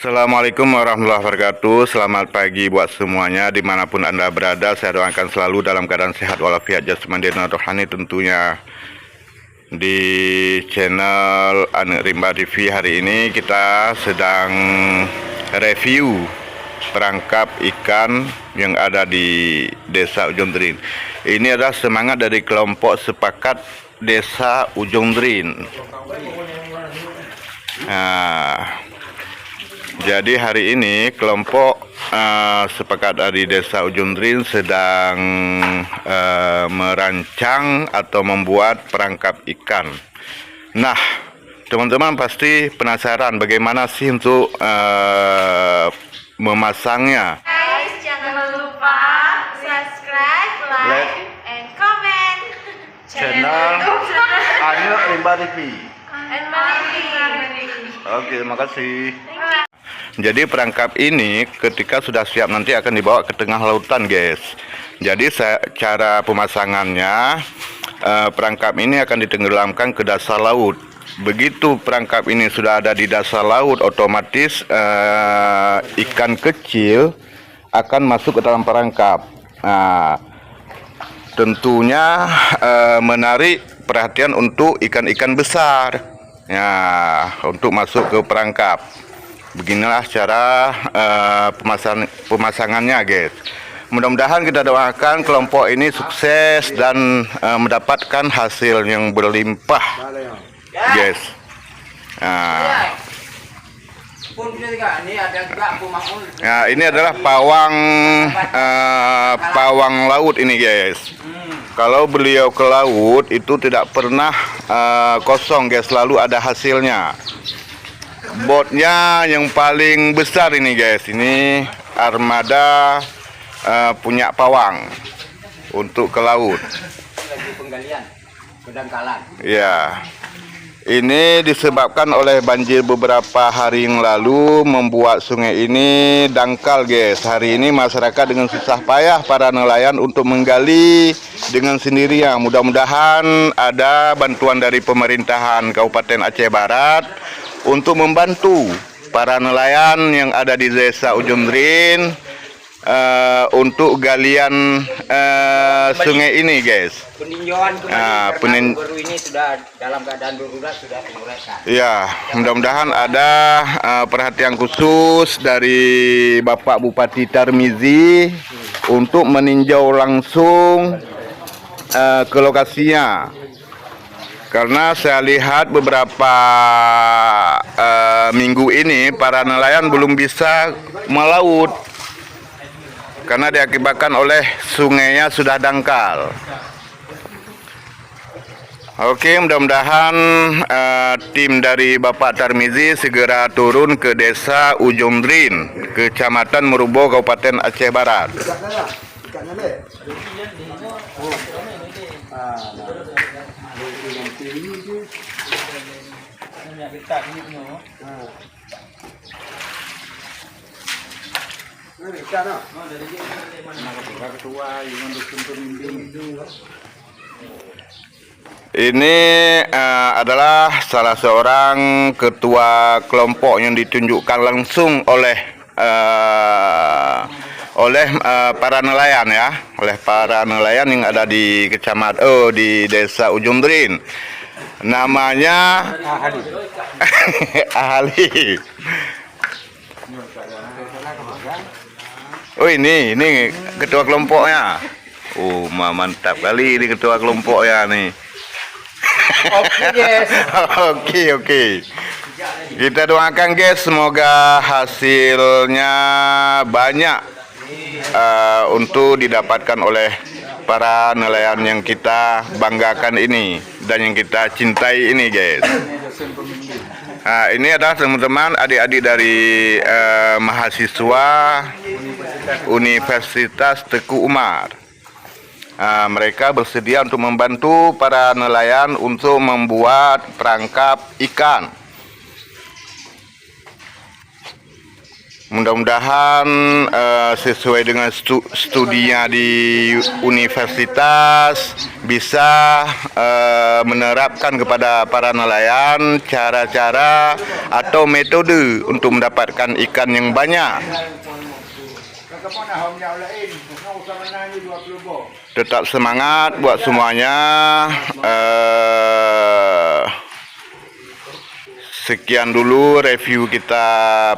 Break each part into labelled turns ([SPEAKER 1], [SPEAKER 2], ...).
[SPEAKER 1] Assalamualaikum warahmatullahi wabarakatuh. Selamat pagi buat semuanya dimanapun Anda berada. Saya doakan selalu dalam keadaan sehat walafiat jasmani dan rohani. Tentunya di channel Anek Rimba TV hari ini kita sedang review perangkap ikan yang ada di Desa Ujung Drin. Ini adalah semangat dari kelompok sepakat Desa Ujung Drin. Jadi hari ini kelompok sepakat dari Desa Ujung Drin sedang merancang atau membuat perangkap ikan. Nah, teman-teman pasti penasaran bagaimana sih untuk memasangnya.
[SPEAKER 2] Guys, jangan lupa subscribe, like, and comment
[SPEAKER 1] Channel Anek Rimba TV. Oke, terima kasih. Jadi perangkap ini ketika sudah siap nanti akan dibawa ke tengah lautan, guys. Jadi cara pemasangannya, perangkap ini akan ditenggelamkan ke dasar laut. Begitu perangkap ini sudah ada di dasar laut, otomatis ikan kecil akan masuk ke dalam perangkap. Nah, tentunya menarik perhatian untuk ikan-ikan besar, ya, untuk masuk ke perangkap. Beginilah cara pemasangannya, guys. Mudah-mudahan kita doakan kelompok ini sukses dan mendapatkan hasil yang berlimpah, guys. Nah, ini adalah pawang laut ini, guys. Kalau beliau ke laut itu tidak pernah kosong, guys. Selalu ada hasilnya. Botnya yang paling besar ini, guys. Ini armada punya pawang untuk ke laut.
[SPEAKER 3] Lagi penggalian, pendangkalan.
[SPEAKER 1] Ya, ini disebabkan oleh banjir beberapa hari yang lalu membuat sungai ini dangkal, guys. Hari ini masyarakat dengan susah payah para nelayan untuk menggali dengan sendirinya. Mudah-mudahan ada bantuan dari pemerintahan Kabupaten Aceh Barat untuk membantu para nelayan yang ada di Desa Ujung Drin untuk galian sungai ini, guys.
[SPEAKER 3] Peninjauan kemarin baru ini sudah dalam keadaan darurat, sudah dimulaikan. Ya,
[SPEAKER 1] mudah-mudahan ada perhatian khusus dari Bapak Bupati Tarmizi untuk meninjau langsung ke lokasinya. Karena saya lihat beberapa minggu ini para nelayan belum bisa melaut karena diakibatkan oleh sungainya sudah dangkal. Oke, mudah-mudahan tim dari Bapak Tarmizi segera turun ke Desa Ujung Drin, Kecamatan Merubo, Kabupaten Aceh Barat. Ini adalah salah seorang ketua kelompok yang ditunjukkan langsung oleh para nelayan, ya, oleh para nelayan yang ada di di Desa Ujung Drin. Namanya Ahli. Oh, ini ketua kelompoknya. Oh, mantap kali ini ketua kelompoknya nih.
[SPEAKER 3] Oke, guys.
[SPEAKER 1] Oke. Kita doakan, guys, semoga hasilnya banyak untuk didapatkan oleh para nelayan yang kita banggakan ini dan yang kita cintai ini, guys. Nah, ini adalah teman-teman adik-adik dari mahasiswa Universitas Teguh Umar. Mereka bersedia untuk membantu para nelayan untuk membuat perangkap ikan. Mudah-mudahan sesuai dengan studinya di universitas bisa menerapkan kepada para nelayan cara-cara atau metode untuk mendapatkan ikan yang banyak. Tetap semangat buat semuanya. Sekian dulu review kita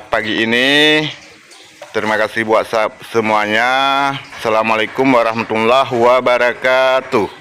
[SPEAKER 1] pagi ini. Terima kasih buat semuanya. Assalamualaikum warahmatullahi wabarakatuh.